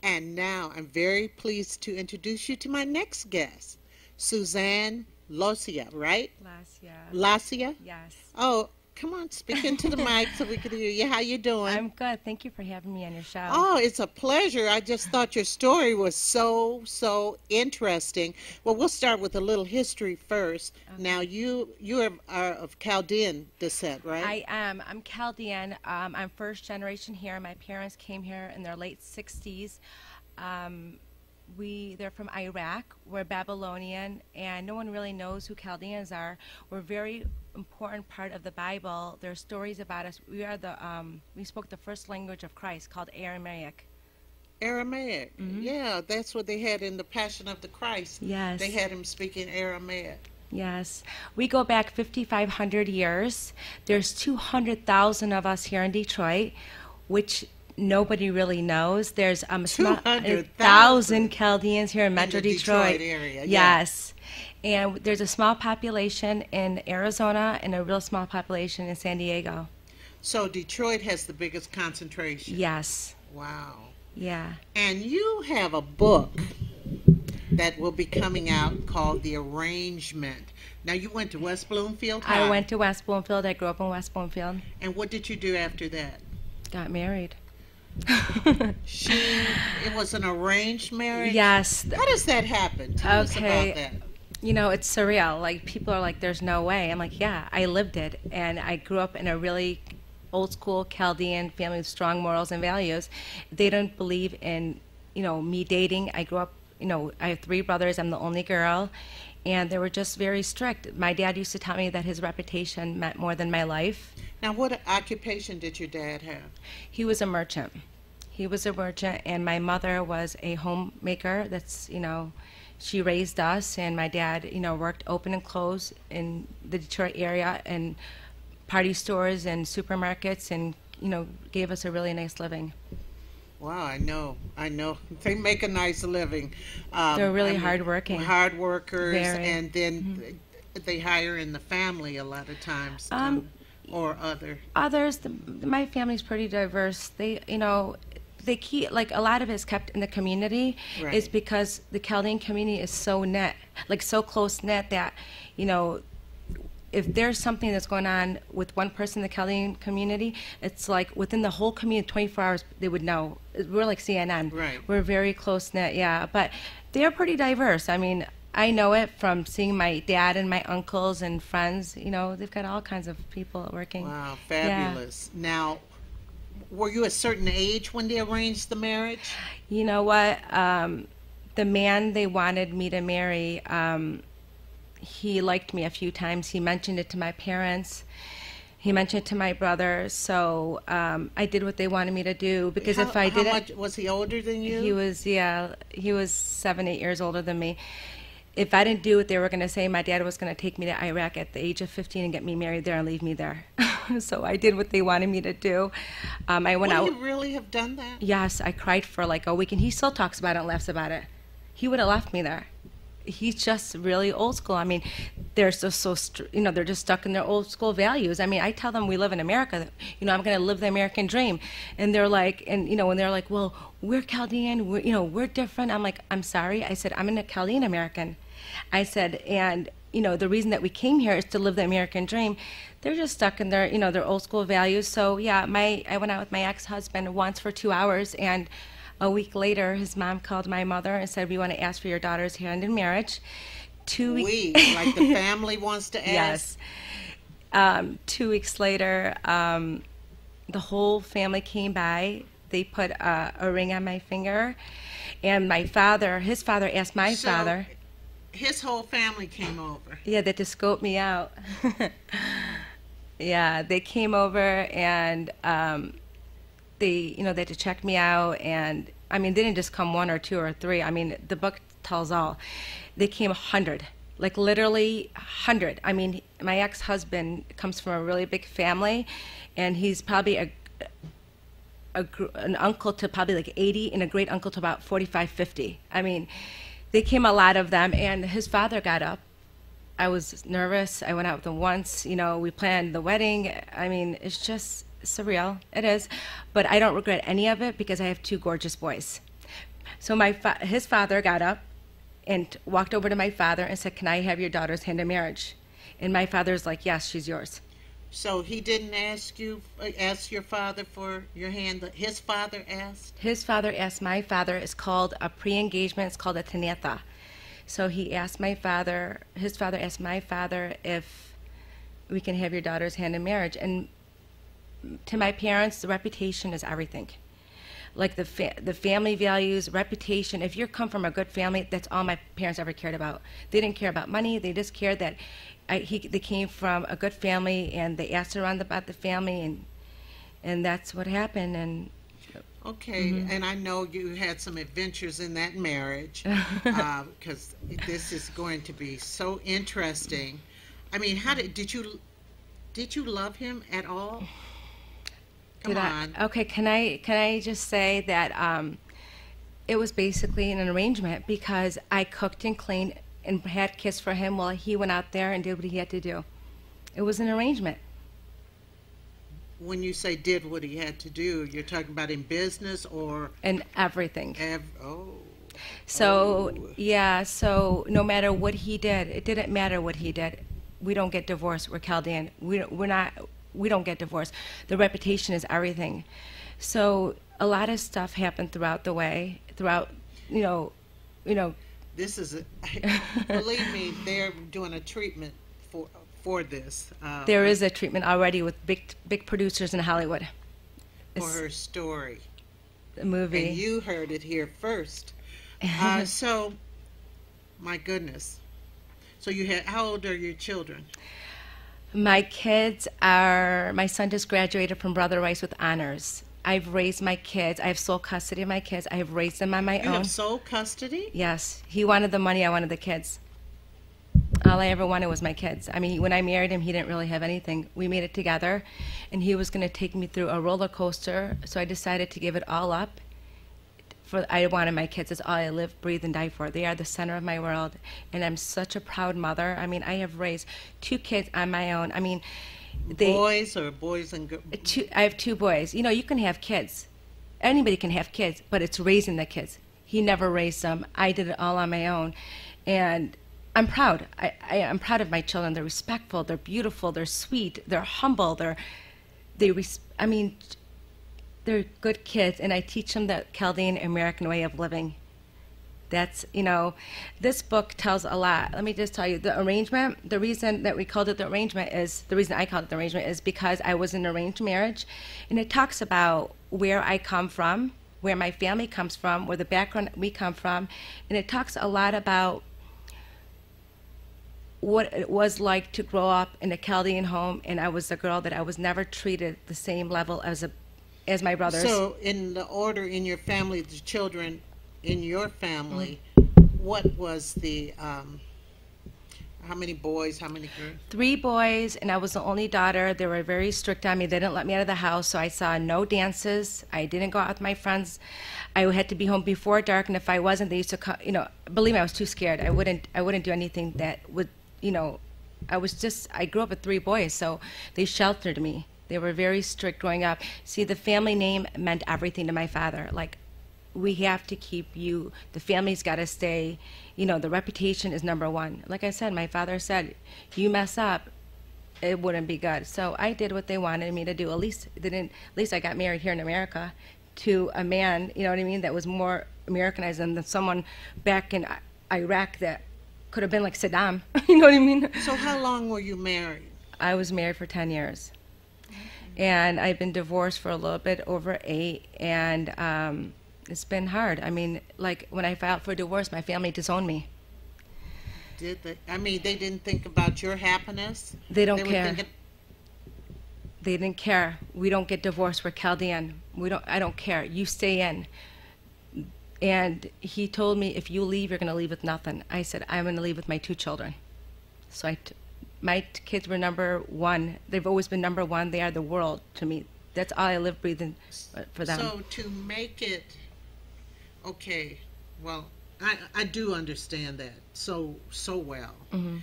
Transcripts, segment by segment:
And now I'm very pleased to introduce you to my next guest, Suzanne Lossia, right? Lossia. Lossia? Yes. Oh, come on, speak into the mic so we can hear you. How you doing? I'm good. Thank you for having me on your show. Oh, it's a pleasure. I just thought your story was so interesting. Well, we'll start with a little history first. Okay. Now, you are of Chaldean descent, right? I am. I'm Chaldean. I'm first generation here. My parents came here in their late 60s. They're from Iraq. We're Babylonian, and no one really knows who Chaldeans are. We're a very important part of the Bible. There are stories about us. We spoke the first language of Christ, called Aramaic. Aramaic. Mhm. Yeah, that's what they had in the Passion of the Christ. Yes. They had him speaking Aramaic. Yes. We go back 5,500 years. There's 200,000 of us here in Detroit, which nobody really knows. There's 1,000 Chaldeans here in Metro In the Detroit. Detroit area, yeah. Yes. And there's a small population in Arizona and a real small population in San Diego. So Detroit has the biggest concentration. Yes. Wow. Yeah. And you have a book that will be coming out called The Arrangement. Now, you went to West Bloomfield High. I went to West Bloomfield. I grew up in West Bloomfield. And what did you do after that? Got married. It was an arranged marriage? Yes. How does that happen? Tell us about that. You know, it's surreal. Like, people are like, there's no way. I'm like, yeah, I lived it. And I grew up in a really old school Chaldean family with strong morals and values. They don't believe in, me dating. I grew up, I have 3 brothers. I'm the only girl. And they were just very strict. My dad used to tell me that his reputation meant more than my life. Now, what occupation did your dad have? He was a merchant. He was a merchant, and my mother was a homemaker. She raised us, and my dad, worked open and close in the Detroit area and party stores and supermarkets, and, gave us a really nice living. Wow, I know. They make a nice living. They're really hardworking. Hard workers, Very. and then they hire in the family a lot of times, too, or other. Others, my family's pretty diverse. They keep, like, a lot of it is kept in the community. Right. Is because the Chaldean community is so knit, like so close knit that, if there's something that's going on with one person in the Chaldean community, it's like within the whole community, 24 hours, they would know. We're like CNN. Right. We're very close knit, yeah. But they're pretty diverse. I mean, I know it from seeing my dad and my uncles and friends. They've got all kinds of people working. Wow, fabulous. Yeah. Now, were you a certain age when they arranged the marriage? You know what? The man they wanted me to marry, he liked me a few times. He mentioned it to my parents. He mentioned it to my brother. So I did what they wanted me to do, because if I didn't... How much was he older than you? He was 7, 8 years older than me. If I didn't do what they were going to say, my dad was going to take me to Iraq at the age of 15 and get me married there and leave me there. So I did what they wanted me to do. I went out. Would you really have done that? Yes, I cried for like a week, and he still talks about it and laughs about it. He would have left me there. He's just really old school. I mean, they're they're just stuck in their old school values. I mean, I tell them we live in America. I'm going to live the American dream, and they're like, when they're like, well, we're Chaldean, we're different. I'm like, I'm sorry. I said, I'm a Chaldean American. I said, and the reason that we came here is to live the American dream. They're just stuck in their their old school values. So yeah, I went out with my ex-husband once for 2 hours, and a week later, his mom called my mother and said, we want to ask for your daughter's hand in marriage. 2 weeks. Like the family wants to ask? Yes. 2 weeks later, the whole family came by. They put a ring on my finger. And his father asked my father. His whole family came over? Yeah, they just scoped me out. Yeah, they came over, and they had to check me out, and I mean, they didn't just come 1 or 2 or 3. I mean, the book tells all. They came 100, like literally 100. I mean, my ex-husband comes from a really big family, and he's probably an uncle to probably like 80, and a great uncle to about 45, 50. I mean, they came, a lot of them, and his father got up. I was nervous. I went out with him once. We planned the wedding. I mean, it's just surreal. It is. But I don't regret any of it, because I have 2 gorgeous boys. So his father got up and walked over to my father and said, "Can I have your daughter's hand in marriage?" And my father's like, "Yes, she's yours." So he didn't ask your father for your hand. His father asked. His father asked my father. It's called a pre-engagement. It's called a teneta. So he asked my father. His father asked my father if we can have your daughter's hand in marriage. And to my parents, the reputation is everything. Like the family values, reputation. If you come from a good family, that's all my parents ever cared about. They didn't care about money. They just cared that they came from a good family, and they asked around about the family, and that's what happened. And okay, and I know you had some adventures in that marriage, because this is going to be so interesting. I mean, did you love him at all? Come on. Okay, can I just say that it was basically an arrangement, because I cooked and cleaned and had kids for him while he went out there and did what he had to do. It was an arrangement. When you say did what he had to do, you're talking about in business or? In everything. Oh. Yeah, so no matter what he did, it didn't matter what he did. We don't get divorced. We're Chaldean. We don't get divorced. The reputation is everything. So a lot of stuff happened throughout the way, you know. This is believe me, they're doing a treatment for this. There is a treatment already with big producers in Hollywood. For her story. The movie. And you heard it here first. So, my goodness. So how old are your children? My son just graduated from Brother Rice with honors. I've raised my kids. I have sole custody of my kids. I have raised them on my own. You have sole custody? Yes. He wanted the money. I wanted the kids. All I ever wanted was my kids. I mean, when I married him, he didn't really have anything. We made it together, and he was going to take me through a roller coaster, so I decided to give it all up. I wanted my kids. It's all I live, breathe, and die for. They are the center of my world, and I'm such a proud mother. I mean, I have raised 2 kids on my own. I mean, boys or boys and girls? I have 2 boys. You know, you can have kids. Anybody can have kids, but it's raising the kids. He never raised them. I did it all on my own, and I'm proud. I'm proud of my children. They're respectful. They're beautiful. They're sweet. They're humble. They're good kids, and I teach them the Chaldean American way of living. That's, this book tells a lot. Let me just tell you, the arrangement, the reason that we called it the arrangement is, the reason I called it the arrangement is because I was in an arranged marriage, and it talks about where I come from, where my family comes from, where the background we come from, and it talks a lot about what it was like to grow up in a Chaldean home, and I was a girl that I was never treated the same level as my brothers. So in the order in your family, the children in your family, what was the, how many boys, how many girls? 3 boys, and I was the only daughter. They were very strict on me. They didn't let me out of the house, so I saw no dances. I didn't go out with my friends. I had to be home before dark, and if I wasn't, they used to come, believe me, I was too scared. I wouldn't do anything that would, I grew up with 3 boys, so they sheltered me. They were very strict growing up. See, the family name meant everything to my father. Like, we have to keep you, the family's got to stay, the reputation is number 1. Like I said, my father said, you mess up, it wouldn't be good. So I did what they wanted me to do. At least I got married here in America to a man, that was more Americanized than someone back in Iraq that could have been like Saddam. You know what I mean? So how long were you married? I was married for 10 years. And I've been divorced for a little bit over 8, and it's been hard. I mean, like, when I filed for divorce, my family disowned me. Did they? I mean, they didn't think about your happiness? They don't care. They didn't care. We don't get divorced. We're Chaldean. I don't care. You stay in. And he told me, if you leave, you're going to leave with nothing. I said, I'm going to leave with my 2 children. So my kids were number 1. They've always been number 1. They are the world to me. That's all I live, breathing for them. So to make it, okay, well, I do understand that so well. Mm-hmm.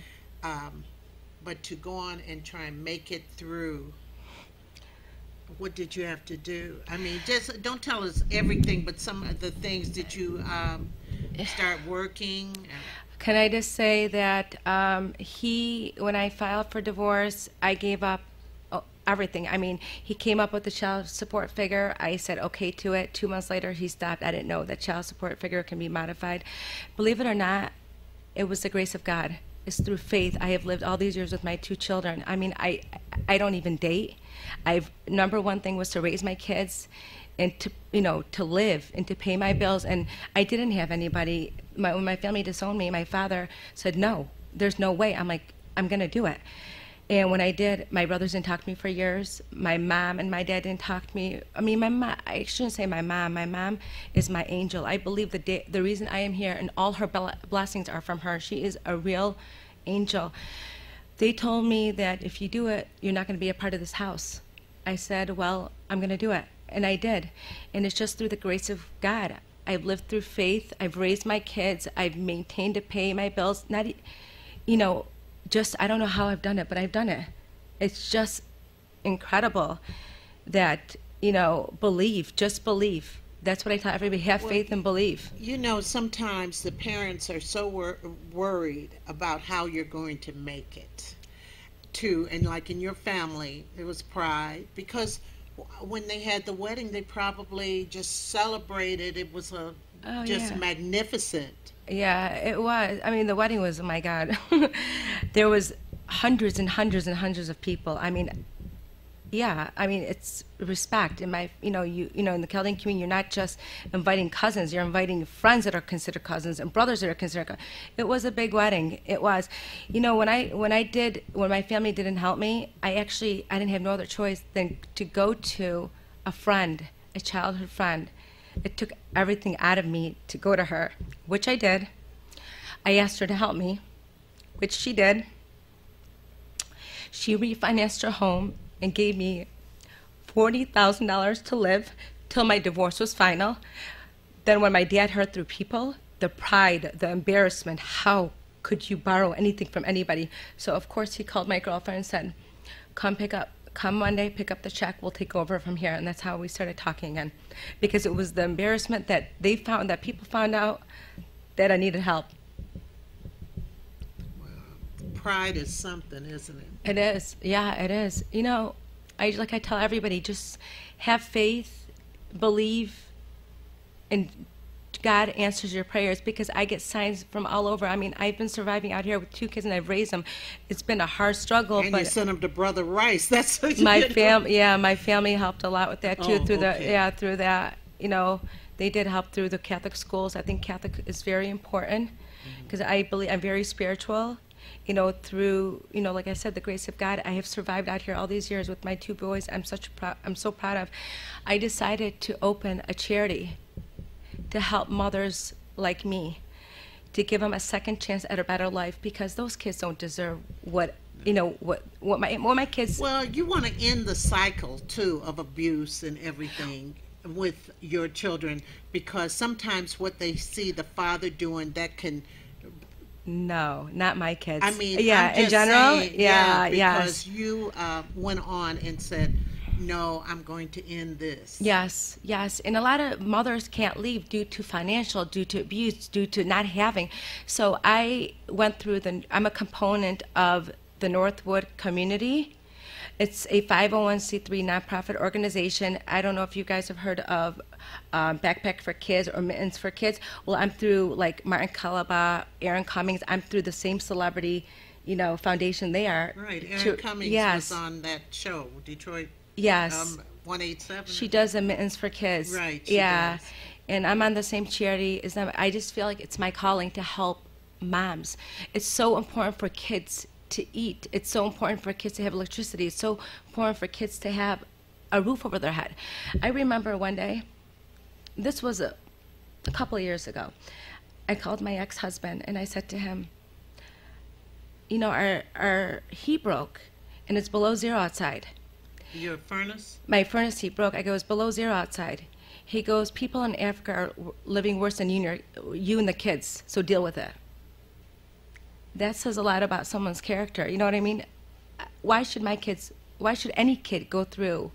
But to go on and try and make it through What did you have to do? I mean, just don't tell us everything, but some of the things. Did you start working? Can I just say that when I filed for divorce, I gave up everything. I mean, he came up with the child support figure. I said okay to it. 2 months later, he stopped. I didn't know that child support figure can be modified. Believe it or not, it was the grace of God. It's through faith. I have lived all these years with my 2 children. I mean, I don't even date. Number one thing was to raise my kids and to live and to pay my bills. And I didn't have anybody. When my family disowned me, my father said, no, there's no way. I'm like, I'm going to do it. And when I did, my brothers didn't talk to me for years. My mom and my dad didn't talk to me. I mean, my mom, I shouldn't say my mom. My mom is my angel. I believe the reason I am here and all her blessings are from her. She is a real angel. They told me that if you do it, you're not going to be a part of this house. I said, well, I'm going to do it. And I did. And it's just through the grace of God. I've lived through faith. I've raised my kids. I've maintained to pay my bills. Not, just, I don't know how I've done it, but I've done it. It's just incredible that, believe, just believe. That's what I tell everybody, have faith and believe. Sometimes the parents are so worried about how you're going to make it. And like in your family, there was pride. Because when they had the wedding, they probably just celebrated. It was magnificent. Yeah, it was. I mean, the wedding was, oh my God. There was hundreds and hundreds and hundreds of people. I mean, yeah, I mean, it's respect. In my, in the Chaldean community, you're not just inviting cousins, you're inviting friends that are considered cousins and brothers that are considered. It was a big wedding. It was. When my family didn't help me, I didn't have no other choice than to go to a friend, a childhood friend. It took everything out of me to go to her, which I did. I asked her to help me, which she did. She refinanced her home and gave me $40,000 to live till my divorce was final. Then when my dad heard through people, the pride, the embarrassment, how could you borrow anything from anybody? So of course he called my girlfriend and said, come Monday, pick up the check, we'll take over from here. And that's how we started talking again. Because it was the embarrassment that people found out that I needed help. Pride is something, isn't it? It is. Yeah, it is. I tell everybody, just have faith, believe, and God answers your prayers, because I get signs from all over. I mean, I've been surviving out here with 2 kids and I've raised them. It's been a hard struggle. And you sent them to Brother Rice. That's what my family. Yeah, my family helped a lot with that too. Through that. They did help through the Catholic schools. I think Catholic is very important because I believe I'm very spiritual. Through, like I said, the grace of God, I have survived out here all these years with my 2 boys. I'm so proud of. I decided to open a charity to help mothers like me, to give them a second chance at a better life, because those kids don't deserve what my kids. Well, you want to end the cycle too of abuse and everything with your children, because sometimes what they see the father doing, that can. No, not my kids. I mean, yeah, in general, saying, because you went on and said, no, I'm going to end this. Yes. And a lot of mothers can't leave due to financial, due to abuse, due to not having. So I went through I'm a component of the Northwood community. It's a 501c3 nonprofit organization. I don't know if you guys have heard of Backpack for Kids or Mittens for Kids. Well, I'm through like Martin Calaba, Aaron Cummings. I'm through the same celebrity, foundation they are. Right. Aaron Cummings was on that show, Detroit. Yes. 187. She does the Mittens for Kids. Right. Yeah. Does. And I'm on the same charity as them. I just feel like it's my calling to help moms. It's so important for kids to eat. It's so important for kids to have electricity. It's so important for kids to have a roof over their head. I remember one day, this was a couple of years ago, I called my ex-husband and I said to him, our heat broke and it's below 0 outside. Your furnace? My furnace heat broke. I go, it's below 0 outside. He goes, people in Africa are living worse than you and the kids, so deal with it. That says a lot about someone's character. You know what I mean? Why should any kid go through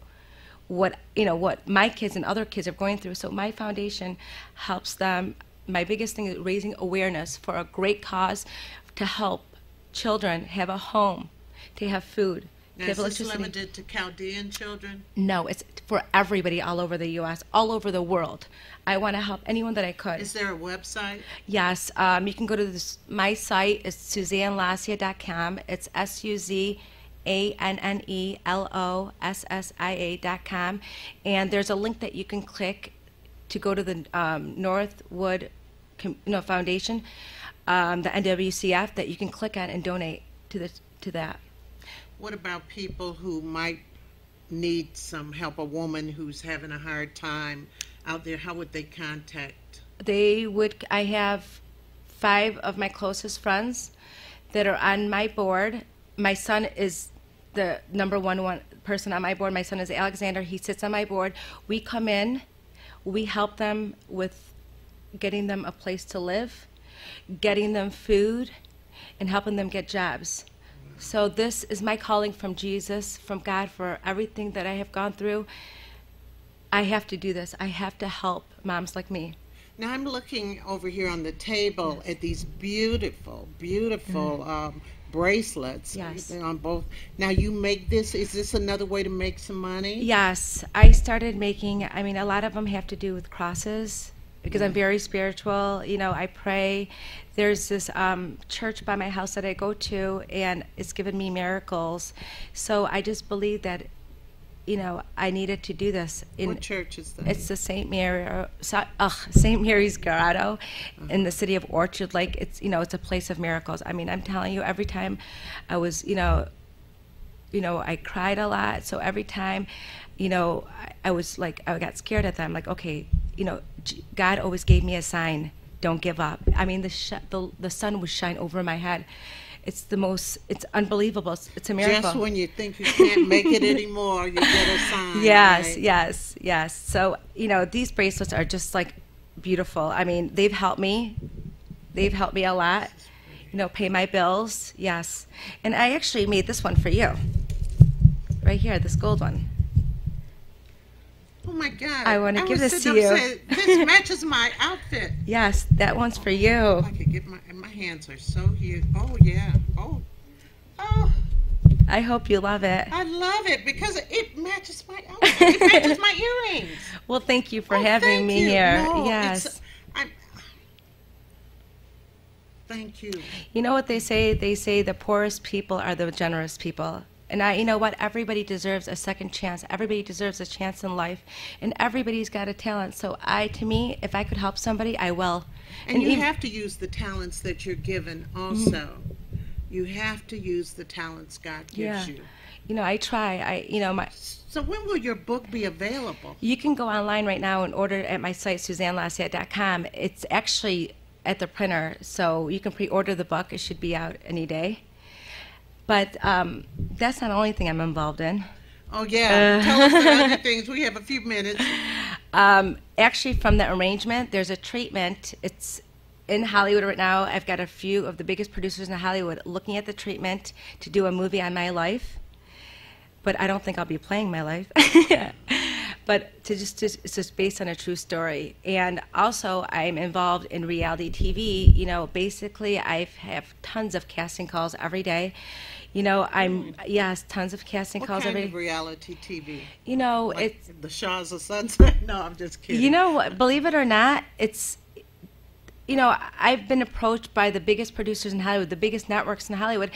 what my kids and other kids are going through. So my foundation helps them. My biggest thing is raising awareness for a great cause to help children have a home, to have food, now, to have is this electricity. limited to Chaldean children? No, it's for everybody all over the U.S., all over the world. I want to help anyone that I could. Is there a website? Yes, you can go to my site. It's SuzanneLossia.com. It's SuzanneLossia.com, and there's a link that you can click to go to the Northwood Foundation, the NWCF, that you can click on and donate to that. What about people who might need some help? A woman who's having a hard time out there, how would they contact? I have 5 of my closest friends that are on my board. My son is the number one person on my board. My son is Alexander. He sits on my board. We come in, we help them with getting them a place to live, getting them food, and helping them get jobs. So this is my calling from Jesus, from God, for everything that I have gone through. I have to do this. I have to help moms like me. Now I'm looking over here on the table at these beautiful, beautiful bracelets. Yes. On both. Now you make this. Is this another way to make some money? Yes, I started making. I mean, a lot of them have to do with crosses because I'm very spiritual. I pray. There's this church by my house that I go to, and it's given me miracles. So I just believe that, I needed to do this. What church is that? It's the St. Mary's Grotto in the city of Orchard Lake. It's it's a place of miracles. I mean, I'm telling you, every time I was, I cried a lot. So every time, I was like, I got scared at them. Like, okay, God always gave me a sign. Don't give up. I mean, the sun would shine over my head. It's unbelievable. It's a miracle. Just when you think you can't make it anymore, you get a sign. Yes, right? yes. So, these bracelets are just like beautiful. I mean, they've helped me. They've helped me a lot. Pay my bills. Yes. And I actually made this one for you. Right here, this gold one. Oh my God! I want to give this to you. This matches my outfit. Yes, that one's for you. I could get my hands are so huge. Oh yeah. Oh. I hope you love it. I love it because it matches my outfit. It matches my earrings. Well, thank you for having me here. No, yes. Thank you. You know what they say? They say the poorest people are the generous people. And you know what? Everybody deserves a second chance. Everybody deserves a chance in life. And everybody's got a talent. So to me, if I could help somebody, I will. And you have to use the talents that you're given also. You have to use the talents God gives you. I try. So when will your book be available? You can go online right now and order it at my site, SuzanneLossia.com. It's actually at the printer, so you can pre-order the book. It should be out any day. But that's not the only thing I'm involved in. Oh, yeah. Tell us the other things. We have a few minutes. Actually, from the arrangement, there's a treatment. It's in Hollywood right now. I've got a few of the biggest producers in Hollywood looking at the treatment to do a movie on my life. But I don't think I'll be playing my life. But it's just based on a true story. And also, I'm involved in reality TV. Basically, I have tons of casting calls every day. Tons of casting calls every day. What kind of reality TV? Like it's the Shaws of Sunset. No, I'm just kidding. Believe it or not, it's. I've been approached by the biggest producers in Hollywood, the biggest networks in Hollywood.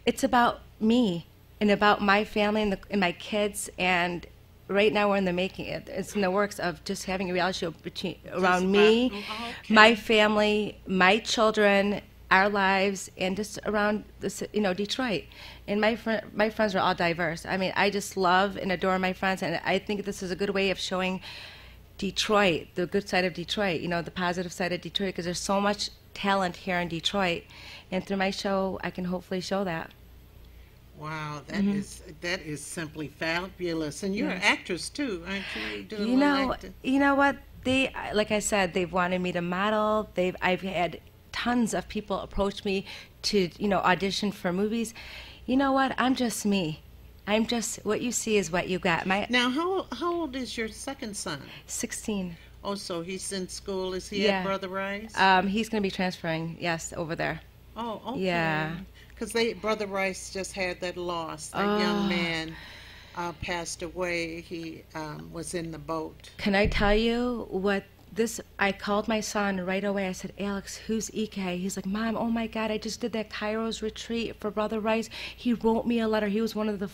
It's about me and about my family and my kids. And right now we're in the making. It's in the works of just having a reality show around me, my family, my children, our lives, and just around Detroit. And my friends are all diverse. I mean, I just love and adore my friends, and I think this is a good way of showing Detroit, the good side of Detroit, the positive side of Detroit, because there's so much talent here in Detroit. And through my show, I can hopefully show that. Wow, that is simply fabulous. And you're an actress too, aren't you? You know what? Like I said, they've wanted me to model. I've had tons of people approach me to audition for movies. You know what? I'm just me. I'm just, what you see is what you get. My Now, how old is your second son? 16. Oh, so he's in school. Is he Yeah. at Brother Rice? He's going to be transferring, yes, over there. Oh, okay. Yeah. Because Brother Rice just had that loss. That young man passed away. He was in the boat. Can I tell you what this? I called my son right away. I said, Alex, who's EK? He's like, Mom, oh my God, I just did that Kairos retreat for Brother Rice. He wrote me a letter. He was one of the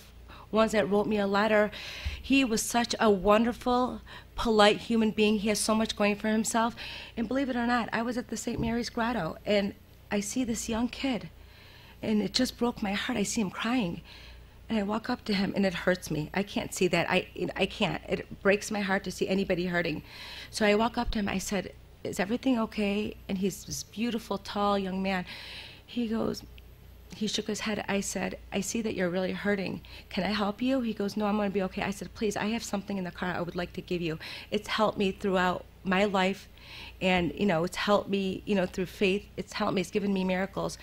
ones that wrote me a letter. He was such a wonderful, polite human being. He has so much going for himself. And believe it or not, I was at the St. Mary's Grotto, and I see this young kid, and it just broke my heart. I see him crying. And I walk up to him, and it hurts me. I can't see that. I can't. It breaks my heart to see anybody hurting. So I walk up to him. I said, is everything okay? And he's this beautiful, tall young man. He goes, he shook his head. I said, I see that you're really hurting. Can I help you? He goes, no, I'm going to be okay. I said, please, I have something in the car I would like to give you. It's helped me throughout my life, and, it's helped me, through faith. It's helped me. It's given me miracles.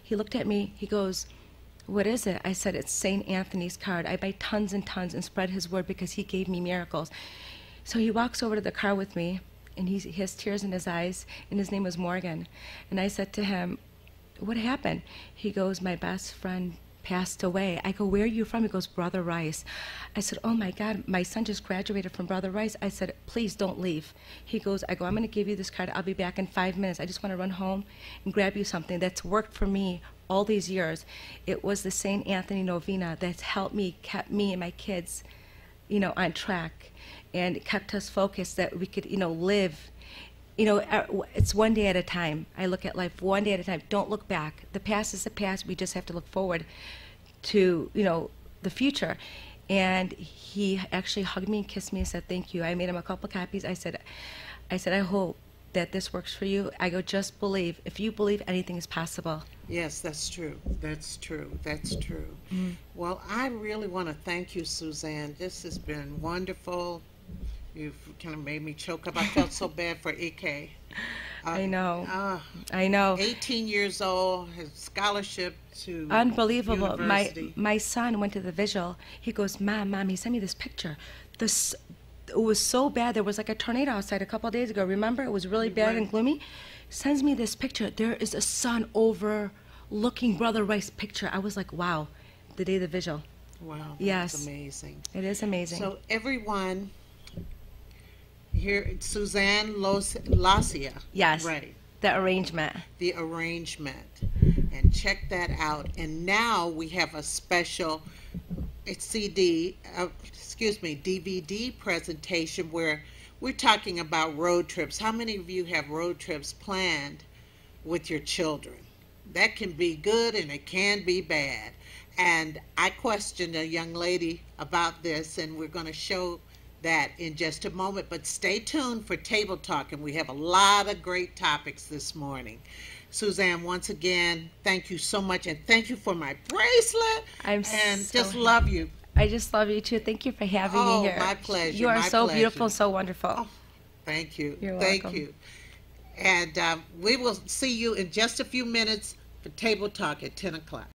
He looked at me. He goes, what is it? I said, it's St. Anthony's card. I buy tons and tons and spread his word because he gave me miracles. So he walks over to the car with me, and he has tears in his eyes, and his name was Morgan. And I said to him, what happened? He goes, my best friend passed away. I go, where are you from? He goes, Brother Rice. I said, oh my God, my son just graduated from Brother Rice. I said, please don't leave. He goes, I'm going to give you this card. I'll be back in 5 minutes. I just want to run home and grab you something that's worked for me all these years. It was the St. Anthony Novena that's helped me, kept me and my kids, on track, and kept us focused that we could, live. It's one day at a time. I look at life one day at a time. Don't look back. The past is the past. We just have to look forward to, the future. And he actually hugged me and kissed me and said, thank you. I made him a couple copies. I said, I hope that this works for you. I go, just believe. If you believe, anything is possible. Yes, that's true. That's true. That's true. Mm-hmm. Well, I really want to thank you, Suzanne. This has been wonderful. You've kind of made me choke up. I felt so bad for EK. I know. I know. 18 years old, has scholarship to unbelievable. University. My son went to the vigil. He goes, Mom, he sent me this picture. It was so bad. There was like a tornado outside a couple of days ago. Remember? It was really bad and gloomy. Sends me this picture. There is a sun overlooking Brother Rice picture. I was like, wow, the day of the vigil. Wow, yes. That's amazing. It is amazing. So everyone, here, Suzanne Lossia. Yes. Right. The arrangement. The arrangement. And check that out. And now we have a special DVD presentation where we're talking about road trips. How many of you have road trips planned with your children? That can be good and it can be bad. And I questioned a young lady about this, and we're going to show that in just a moment. But stay tuned for Table Talk, and we have a lot of great topics this morning. Suzanne, once again, thank you so much, and thank you for my bracelet. Just love you. I just love you too. Thank you for having me here. Oh, my pleasure. You are so pleasure. Beautiful, so wonderful. Oh, thank you. You're welcome. Thank you. And we will see you in just a few minutes for Table Talk at 10 o'clock.